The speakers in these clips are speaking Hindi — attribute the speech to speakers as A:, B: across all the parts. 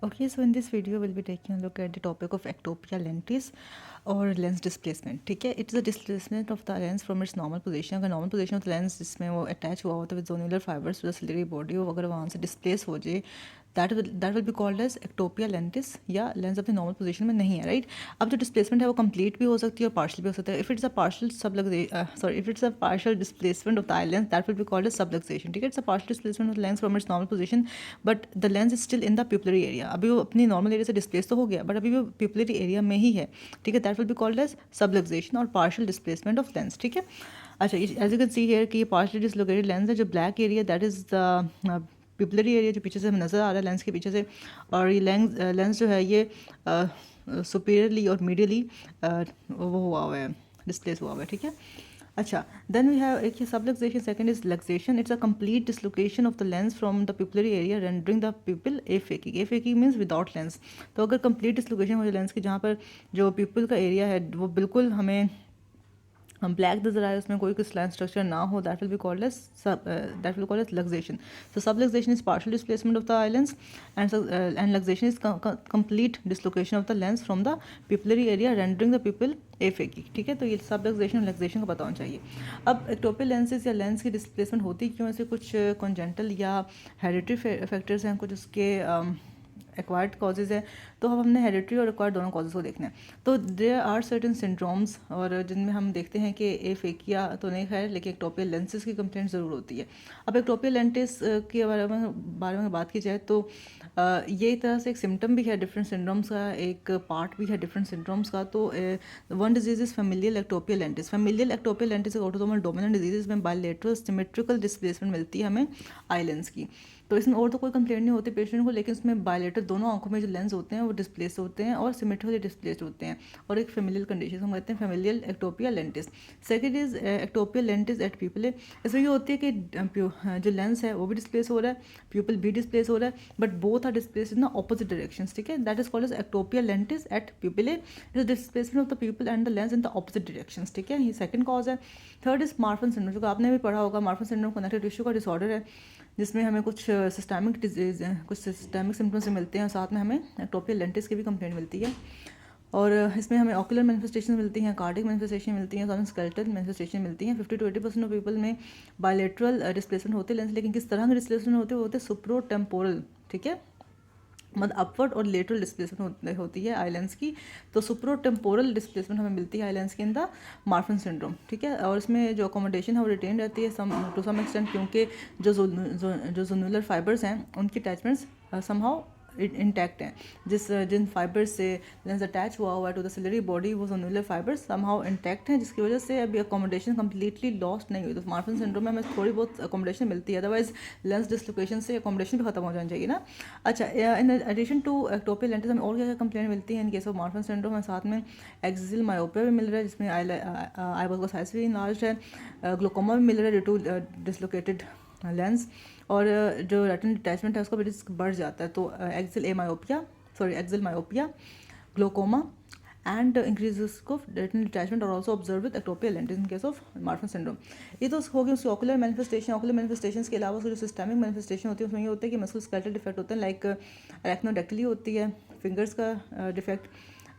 A: Okay, so in this video we'll be taking a look at the topic of ectopia lentis और लेंस डिस्प्लेसमेंट. ठीक है, it's a displacement of the lens from its normal position. अगर नॉर्मल पोजीशन ऑफ लेंस जिसमें वो अटैच हुआ होता है with zonular fibres to the ciliary body, वो अगर वहाँ से डिस्प्लेस हो जाए that will be called as ectopia lentis, या लेंस अपनी नॉर्मल पोजीशन में नहीं है. राइट, अब जो डिस्प्लेसमेंट है वो कंप्लीट भी हो सकती है और पार्शियल भी हो सकता है. If it's a partial displacement of the eye lens that will be called as subluxation. ठीक है, it's a partial displacement of lens from its normal position but the lens is still in the pupillary area. अभी वो अपनी नॉर्मल एरिया से डिस्प्लेस तो हो गया बट अभी वो प्यूपलरी एरिया में ही है. ठीक है, that will be called as subluxation और पार्शियल डिस्प्लेसमेंट ऑफ लेंस. ठीक है, अच्छा, as you can see here कि ये पार्शियली डिसलोकेटेड लेंस है. जो black area that is the pupillary area जो पीछे से हमें नज़र आ रहा है लेंस के पीछे से, और ये लेंस जो है ये सुपीरियरली और मीडियली वो हुआ है, डिस्प्लेस हुआ है. ठीक है, अच्छा, देन वी हैव एक subluxation. Second is luxation. It's a complete dislocation of the lens from the pupillary area rendering the pupil aphakic. Aphakic means without lens. तो अगर कंप्लीट डिसलोकेशन हो जाए लेंस की, जहाँ पर जो पिपल का एरिया है वो बिल्कुल हमें हम ब्लैक नजर आए, उसमें कोई क्रिस्टलाइन स्ट्रक्चर ना हो, that will be called as luxation. So subluxation is partial displacement of the eye lens and luxation is complete dislocation of the lens from the pupillary area rendering the pupil aphakic. ठीक है, तो ये सब लक्सेशन और लक्सेशन का पता होना चाहिए. अब एक्टोपियल लेंसेज या लेंस की डिस्प्लेसमेंट होती क्यों, ऐसे कुछ कॉन्जेंटल या हेरिडिटरी फैक्टर्स हैं, कुछ उसके एक्वायर्ड कॉजेज़ है. तो अब हमने हेरिडिटरी और एक्वायर्ड दोनों कॉजेज़ को देखना है. तो देयर आर सर्टन सिंड्रोम्स और जिनमें हम देखते हैं कि एफेकिया तो नहीं खैर, लेकिन एक्टोपियल लेंसेज की कंप्लेंट ज़रूर होती है. अब एक्टोपियल लेंटिस के बारे में बात की जाए तो ये एक तरह से एक सिम्टम भी है डिफरेंट सिंड्रोम्स का, एक पार्ट भी है डिफरेंट सिंड्रोम्स का. तो one disease is familial ectopia lentis. Familial ectopia lentis एक ऑटोसोमल डोमिनेंट डिजीज, इसमें बायलेटरल सिमेट्रिकल डिस्प्लेसमेंट मिलती है हमें आई लेंस की. तो इसमें और तो कोई कंप्लेंट नहीं होती पेशेंट को, लेकिन इसमें बायलेटर दोनों आंखों में जो लेंस होते हैं वो डिस्प्लेस होते हैं और सिमेट्रिकली डिस्प्लेस्ड होते हैं, और एक फेमिलियल कंडीशन हम कहते हैं familial ectopia lentis. Second is ectopia lentis et pupil. इसमें ये होती है कि जो लेंस है वो भी डिस्प्लेस हो रहा है, प्यूपल भी डिस्प्लेस हो रहा है, but both are displace in the opposite direction. ठीक है, that is called as ectopia lentis et pupil. It is displacement of the pupil and the lens in the opposite direction. ठीक है, ये सेकंड कॉज है. थर्ड इज मार्फन सिंड्रोम, जो आपने भी पढ़ा होगा. मार्फन सिंड्रोम कनेक्टिव टिश्यू का डिसऑर्डर है जिसमें हमें कुछ सिस्टमिक डिजीज कुछ सिस्टमिक सिम्टम्स मिलते हैं, और साथ में हमें एक्टोपियल लेंटिस की भी कंप्लेंट मिलती है. और इसमें हमें ऑकुलर मैनिफेस्टेशन मिलती हैं, कार्डिक मैनिफेस्टेशन मिलती हैं, साथ स्केलेटल मैनिफेस्टेशन मिलती हैं. 50 to 80% ऑफ पीपल में बायलेटरल डिस्प्लेसमेंट होते हैं लेंस, लेकिन किस तरह के डिस्प्लेसमेंट होते हैं, वो होते हैं सुप्रो टेम्पोरल. ठीक है, मतलब अपवर्ड और लेटरल डिस्प्लेसमेंट होती है आई लेंस की. तो सुप्रो टेम्पोरल डिस्प्लेसमेंट हमें मिलती है आई लेंस के इन द मार्फन सिंड्रोम. ठीक है, और इसमें जो अकोमोडेशन है वो रिटेन रहती है टू सम एक्सटेंट, क्योंकि जो जोनुलर फाइबर्स हैं उनकी अटैचमेंट्स समहाउ इंटैक्ट हैं. जिन फाइबर्स से लेंस अटैच हुआ है टू द सिलरी बॉडी, वो जोनुलर फाइबर्स समहाउ इंटैक्ट हैं, जिसकी वजह से अभी अकोमोडेशन कंप्लीटली लॉस्ट नहीं हुई. तो मार्फन सिंड्रोम में हमें थोड़ी बहुत अकोमोडेशन मिलती है, अदरवाइज लेंस डिसलोकेशन से अकोमोडेशन भी खत्म हो जानी चाहिए ना. अच्छा, इन एडिशन टू एक्टोपियल लेंटिस हमें और क्या क्या कंप्लेंट मिलती है इन केस ऑफ मार्फन सिंड्रोम. हमें साथ में एक्सियल मायोपिया भी मिल रहा है, जिसमें आई बॉल का साइज भी इनलार्ज है. ग्लोकोमा भी मिल रहा है ड्यू टू डिसलोकेटेड लेंस, और जो रेटिनल डिटैचमेंट है उसका भी रिस्क बढ़ जाता है. तो axial myopia, glaucoma and increase risk of retinal detachment और also observe with ectopia lentis in case of Marfan syndrome. ये तो हो गई उसकी ऑकुलर मैनिफेस्टेशन. ऑकुलर मैनिफेस्टेशन के अलावा उसकी जो सिस्टमिक मैनिफेस्टेशन होती है उसमें ये होता है कि मस्कुलर स्केलेटल डिफेक्ट होता है, लाइक एरेक्नोडेक्टिली होती है, फिंगर्स का डिफेक्ट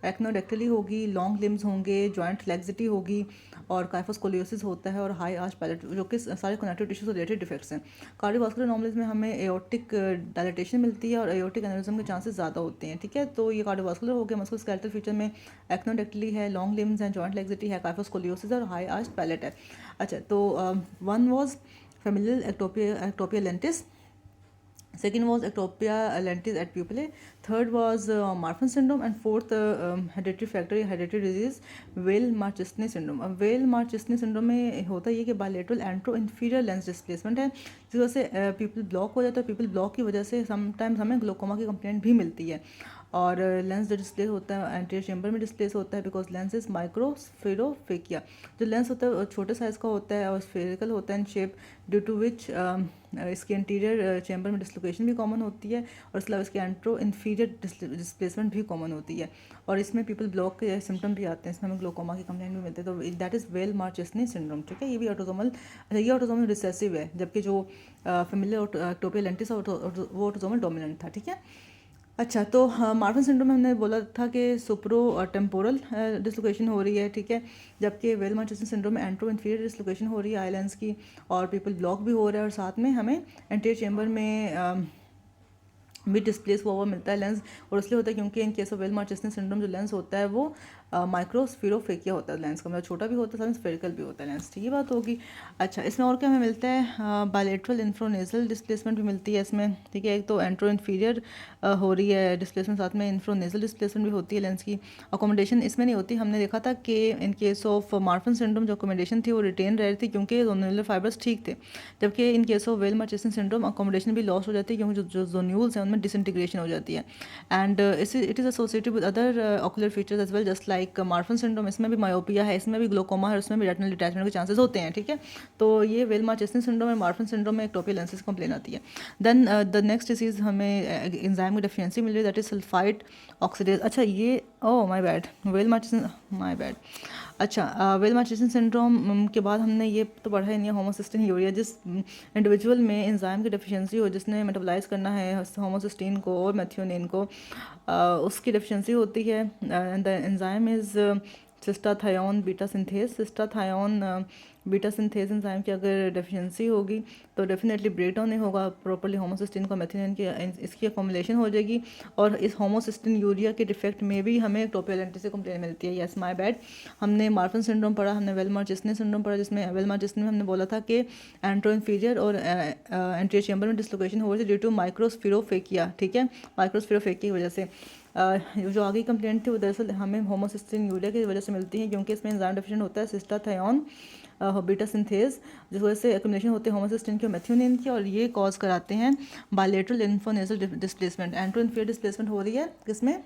A: एक्नोडेक्टली होगी, लॉन्ग लिम्स होंगे, जॉइंट फ्लेक्सिटी होगी, और काइफोस्कोलियोसिस होता है, और हाई आर्च पैलेट, जो कि सारे कनेक्टिव टिश्यू से रिलेटेड डिफेक्ट्स हैं. कार्डियोवास्कुलर एनोमलीज में हमें एओर्टिक डायलेटेशन मिलती है और एओर्टिक एनेरिज्म के चांसेस ज़्यादा होते हैं. ठीक है, तो ये कार्डियोवास्कुलर हो गया. मस्कुलर स्केलेटल फीचर में एक्नोडेक्टली है, लॉन्ग लिम्स हैं, जॉइंट फ्लेक्सिटी है, काइफोस्कोलियोसिस और हाई आर्च पैलेट है. अच्छा, तो one was familial ectopia lentils. Second was ectopia lentis at pupillae. Third was Marfan syndrome, and fourth hereditary factor hereditary disease Weil-Marchesani syndrome. अब Weil-Marchesani syndrome में होता ये कि bilateral anteroinferior lens displacement है, जिस वजह से पीपल ब्लॉक हो जाता है. पीपल ब्लॉक की वजह से समटाइम्स हमें ग्लोकोमा की कंप्लेंट भी मिलती है. और लेंस जो डिस्प्लेस होता है एंटीरियर चेंबर में डिस्प्लेस होता है बिकॉज लेंस इज माइक्रोस्फेरोफेकिया. जो लेंस होता है छोटे साइज़ का होता है और स्फेरिकल होता है इन शेप, ड्यू टू विच इसके इंटीरियर चेंबर में डिस्लोकेशन भी कॉमन होती है, और इसके अलावा इसके एंट्रो इन्फीरियर डिस्प्लेसमेंट भी कॉमन होती है, और इसमें पीपल ब्लॉक के सिम्टम भी आते हैं. इसमें हमें ग्लोकोमा की कंप्लेंट भी मिलती है. तो दैट इज़ वेल-मार्चेसनी सिंड्रोम. ठीक है, ये भी ऑटोसोमल, ये ऑटोसोमल रिसेसिव है, जबकि जो फेमिलियल एक्टोपिया लेंटिस वो ऑटोसोमल डोमिनेंट था. ठीक है, अच्छा, तो मार्फन सिंड्रोम में हमने बोला था कि सुप्रो टेम्पोरल डिसलोकेशन हो रही है, ठीक है, जबकि वेल मर्चेसन सिंड्रोम में एंट्रो इन्फीरियर डिसलोकेशन हो रही है आइलैंड्स की, और पीपल ब्लॉक भी हो रहा है, और साथ में हमें एंटीरियर चेम्बर में भी डिस्प्लेस हुआ हुआ मिलता है लेंस। और इसलिए होता है क्योंकि in case of Weill Marchesani syndrome जो लेंस होता है वो माइक्रोस्फीरोफेकिया होता है लेंस का, मतलब छोटा भी होता है, साथ में स्फेरिकल भी होता है लेंस, ठीक है बात होगी। अच्छा, इसमें और क्या हमें मिलता है, बायलेटरल इंफ्रोनेजल डिस्प्लेसमेंट भी मिलती है इसमें, ठीक है, एक तो एंट्रो इन्फीरियर हो रही है डिस्प्लेसमेंट, साथ में इंफ्रोनेजल डिस्प्लेसमेंट भी होती है लेंस की। अकोमोडेशन इसमें नहीं होती, हमने देखा था कि इन केस ऑफ मार्फन सिंड्रोम जो अकोमोडेशन थी वो रिटेन रह रही थी क्योंकि जोन्यूलर फाइबर्स ठीक थे, जबकि in case of Weill Marchesani syndrome accommodation भी लॉस हो जाती है क्योंकि जो जोन्यूल्स हैं उनमें डिसइंटीग्रेशन हो जाती है। And it is associated with other ocular features as well, just like Marfan syndrome, इसमें भी मायोपिया है, इसमें भी ग्लोकोमा है, उसमें भी रेटिनल डिटैचमेंट के चांसेस होते हैं, ठीक है। तो ये वेल मर्चेसन सिंड्रोम और मार्फन सिंड्रोम में एक्टोपिया लेंसेज कंप्लेन आती है। देन द नेक्स्ट डिसीज हमें एंजाइम की डेफिशिएंसी मिल रही है, दैट इज सल्फाइड ऑक्सीडेज। अच्छा, ये oh my bad, Weill Marchesani, my bad. अच्छा, वेल मर्चेसन सिंड्रोम के बाद हमने ये तो पढ़ा ही नहीं है, होमोसिस्टिन यूरिया, जिस इंडिविजुअल में एंजाइम की डेफिशिएंसी हो, जिसने मेटाबोलाइज करना है होमोसिस्टिन को और मेथियोनिन को, उसकी डेफिशिएंसी होती है। The enzyme is cystathionine beta synthase, cystathionine beta synthase enzyme की अगर डेफिशिएंसी होगी तो डेफिनेटली ब्रेक डाउन नहीं होगा प्रॉपर्ली होमोसिस्टिन का, मेथियोनिन की इसकी अकोमुलेशन हो जाएगी, और इस होमोसिस्टिन यूरिया के डिफेक्ट में भी हमें एक्टोपिया लेंटिस से कंप्लेन मिलती है। यस माय बैड, हमने मार्फन सिंड्रोम पढ़ा, हमने वेल मर्चेसन सिंड्रोम पढ़ा, जिसमें वेल मर्चेसन में हमने बोला था कि एंट्रो इन्फीरियर और एंटीरियर चेम्बर में डिसलोकेशन हो रही है ड्यू टू माइक्रोस्फीरोफेकिया, ठीक है, माइक्रोस्फीरोफेकिया की वजह से। जो आगे कंप्लेंट थी वो दरअसल हमें होमोसिस्टिन यूरिया की वजह से मिलती है क्योंकि इसमें एंजाइम डेफिशिएंट होता है सिस्टाथायोन बीटा सिंथेज, जिस वजह से एक्युमुलेशन होते हैं होमोसिस्टिन की और मेथियोनिन की, और ये कॉज कराते हैं बायलेटरल इंफोनेजल डिस्प्लेसमेंट। एंट्रो इन्फीरियर डिस्प्लेसमेंट हो रही है किसमें,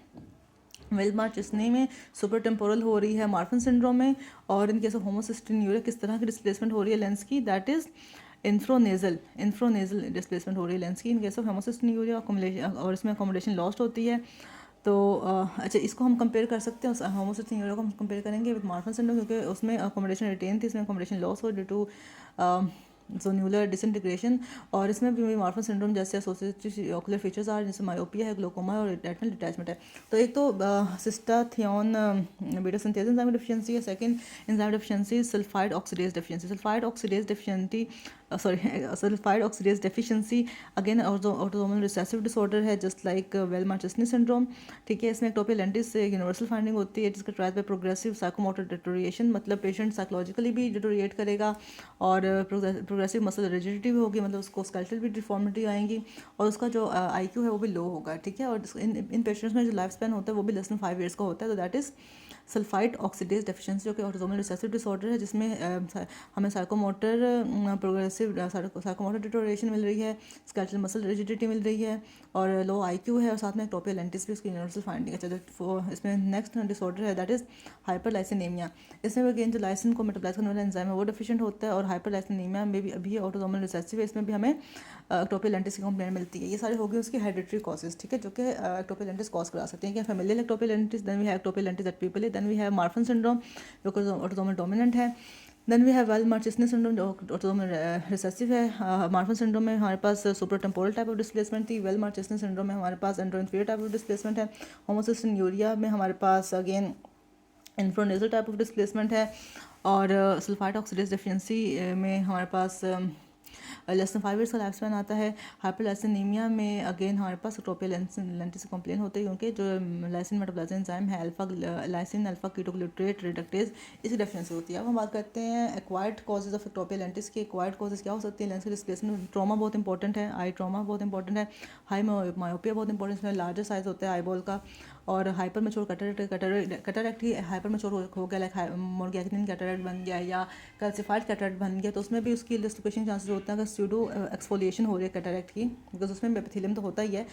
A: वेल मर्चेसन में, सुपर टेम्पोरल हो रही है मार्फन सिंड्रोम में, और इन केस ऑफ होमोसिस्टिन यूरिया किस तरह की डिस्प्लेसमेंट हो रही है लेंस की, दैट इज इंफ्रोनेजल डिस्प्लेसमेंट हो रही है लेंस की इन case of homocysteine urea accommodation, और इसमें अकोमोडेशन लॉस्ट होती है। तो अच्छा, इसको हम कंपेयर कर सकते हैं, होमोसिस्टिन यूरिया को हम कंपेयर करेंगे विद मार्फन सिंड्रोम, क्योंकि उसमें अकोमोडेशन रिटेन थी, इसमें अकोमोडेशन लॉस हो ड्यू टू जोन्यूलर डिसइंटीग्रेशन, और इसमें भी मार्फन सिंड्रोम जैसे एसोसिएटेड ऑकुलर फीचर्स आ रहे हैं, जैसे मायोपिया है, ग्लोकोमा है, और रेटिनल डिटैचमेंट है। तो एक तो सिस्टाथियोन बीटा सिंथेज एंजाइम डेफिशिएंसी है, second enzyme deficiency sulphide oxidase deficiency, sulphide oxidase deficiency sulphide oxidase deficiency again autosomal recessive disorder है, just like well Marchesani syndrome, ठीक है। इसमें एक्टोपिया लेंटिस से यूनिवर्सल फाइंडिंग होती है, जिसका ट्रायल पे प्रोग्रेसिव साइकोमोटर डिटोरिएशन, मतलब पेशेंट साइकोलॉजिकली भी डिटोरिएट करेगा, और प्रोग्रेसिव मसल रिजिडिटी भी होगी, मतलब उसको स्केलेटल भी डिफॉर्मिटी आएंगी, और उसका जो IQ है वो भी लो होगा, ठीक है। और इन पेशेंट्स में जो लाइफ स्पैन होता है वो भी लेस देन 5 ईयर्स का होता है। तो that is sulphide oxidase deficiency, जो कि ऑटोसोमल रिसेसिव डिसऑर्डर है, जिसमें हमें साइकोमोटर प्रोग्रेसिव साइकोमोटर डिटोरिएशन मिल रही है, स्केलेटल मसल रिजिडिटी मिल रही है, और लो IQ है, और साथ में एक्टोपिया लेंटिस भी उसकी यूनिवर्सल फाइंडिंग है। अच्छा, इसमें नेक्स्ट डिसऑर्डर है दैट इज़ हाइपरलाइसिनेमिया। इसमें भी अगेन जो लाइसिन को मेटाबोलाइज करने वाला एंजाइम है वो डेफिशिएंट होता है, और हाइपरलाइसिनेमिया में भी अभी ऑटोसोमल रिसेसिव है, इसमें भी हमें एक्टोपिया लेंटिस की कंप्लेंट मिलती है। ये सारे हो गए उसके हेरिडिटरी कॉजेज, ठीक है, जो कि एक्टोपिया लेंटिस कॉज करा सकते हैं। क्या familial ectopia lentis, then we have ectopia lentis et pupillae, then we have Marfan syndrome जो कि ऑटोसोमल डोमिनेंट है, then we have Weill Marchesani syndrome जो ऑटोसोमल रिसेसिव है। मार्फन सिंड्रोम में हमारे पास super temporal type of displacement थी, वेल मर्चेसन सिंड्रोम में हमारे पास antero inferior type of displacement है, होमोसिस्टिन यूरिया में हमारे पास again infranasal type of displacement है, और सल्फाइड ऑक्सीडेज डेफिशिएंसी में हमारे पास लेस देन 5 ईयर्स का लाइफ स्पैन आता है। हाइपरलाइसिनेमिया में अगेन हमारे पास एक्टोपिया लेंटिस से कंप्लेन होती है क्योंकि जो लाइसिन मेटाबोलाइज एंजाइम है लाइसिन अल्फा कीटोग्लूट्रेट रिडक्टेज, इसकी डेफिशिएंसी होती है। अब हम बात करते हैं acquired causes of ectopia lentils की। एक्वायर्ड कॉजेज क्या हो सकती है लेंस के डिस्प्लेसमेंट? ट्रॉमा बहुत इंपॉर्टेंट है, आई ट्रॉमा बहुत इंपॉर्टेंट है, हाई मायोपिया बहुत इंपॉर्टेंट है, लार्जर साइज होता है आई बॉल का, और हाइपर मैच्योर कैटरेक्ट ही हाइपर मैच्योर हो गया, लाइक मोर्गेग्निन कैटरेक्ट बन गया या कैल्सिफाइड कैटरेक्ट बन गया, तो उसमें भी उसकी डिस्लोकेशन चांसेस होते हैं अगर स्यूडो एक्सफोलिएशन हो रही है कैटरेक्ट की, बिकॉज उसमें एपिथेलियम तो होता ही है,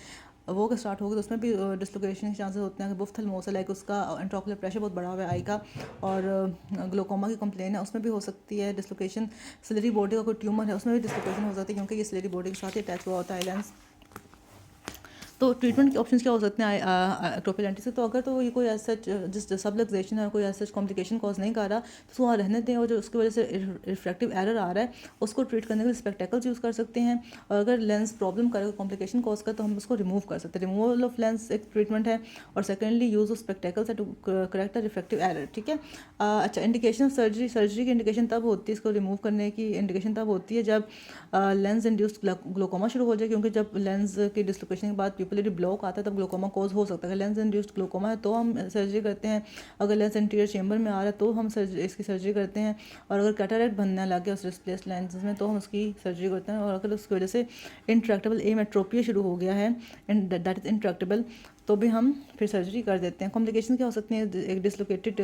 A: वो अगर स्टार्ट होगी तो उसमें भी डिस्लोकेशन के चांसेस होते हैं। अगर बुफ्थल्मोसा लाइक उसका इंट्राओकुलर प्रेशर बहुत बढ़ा हुआ है आई का, और ग्लोकोमा की कंप्लेन है, उसमें भी हो सकती है डिस्लोकेशन। सिलेरी बॉडी का कोई ट्यूमर है उसमें भी डिस्लोकेशन हो सकती है क्योंकि ये सिलेरी बॉडी के साथ ही अटैच हुआ होता है लेंस। तो ट्रीटमेंट के ऑप्शंस क्या हो सकते हैं एक्टोपिक लेंटिस से? तो अगर तो ये कोई ऐसा जिस सबलक्सेशन है, कोई ऐसा कॉम्प्लिकेशन कॉज नहीं कर रहा, तो उसको वहाँ रहने दें, और जो उसकी वजह से रिफ्रैक्टिव एरर आ रहा है उसको ट्रीट करने के लिए स्पेक्टेकल्स यूज़ कर सकते हैं। और अगर लेंस प्रॉब्लम करे, कॉम्प्लिकेशन कॉज कर, तो हम उसको रिमूव कर सकते हैं। रिमूवल ऑफ लेंस एक ट्रीटमेंट है, और secondly use of spectacles to correct the refractive error, ठीक है। अच्छा, इंडिकेशन ऑफ सर्जरी, सर्जरी की इंडिकेशन तब होती है, इसको रिमूव करने की इंडिकेशन तब होती है जब लेंस इंड्यूस्ड ग्लोकोमा शुरू हो जाए, क्योंकि जब लेंस की डिसलोकेशन के बाद प्यूपिलरी ब्लॉक आता है तब ग्लोकोमा कॉज हो सकता है। अगर लेंस इंड्यूस्ड ग्लोकोमा है तो हम सर्जरी करते हैं, अगर लेंस इंटीरियर चेंबर में आ रहा है तो हम इसकी सर्जरी करते हैं, और अगर कैटरेक्ट बनने लगे उस रिप्लेस लेंसेज में तो हम उसकी सर्जरी करते हैं। और अगर उसकी वजह से इंट्रैक्टेबल एमेट्रोपिया शुरू हो गया है, दैट इज़ इंट्रैक्टेबल, तो भी हम फिर सर्जरी कर देते हैं। कॉम्प्लिकेशन क्या हो सकती हैं एक डिसलोकेटेड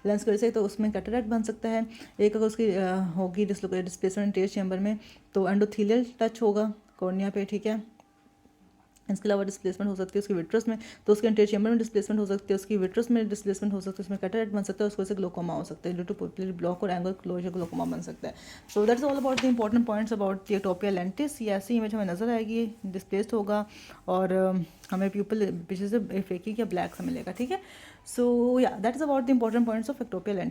A: लेंस की वजह से? तो उसमें कैटरेक्ट बन सकता है। एक अगर उसकी होगी डिस्प्लेसमेंट इंटीरियर चेंबर में, तो एंडोथीलियल टच होगा कॉर्निया पे, ठीक है। इसके अलावा डिस्प्लेसमेंट हो सकती है उसकी विट्रस में, तो उसके इंटीरियर चेंबर में डिस्प्लेसमेंट हो सकती है, उसकी विट्रस में डिस्प्लेसमेंट हो सकता है, उसमें कैटरेक्ट बन सकता है, उसको से ग्लोकोमा हो सकता है, ड्यू टू पुपिलरी ब्लॉक और एंगल क्लोजर ग्लोकोमा बन सकता है। So that's all about the important points about the ectopia lentis. ये ऐसी इमेज हमें नजर आएगी, डिस्प्लेस्ड होगा, और हमें प्यूपल पीछे से फेकी या ब्लैक से मिलेगा, ठीक है। सो या that is about the important points of ectopia lentils.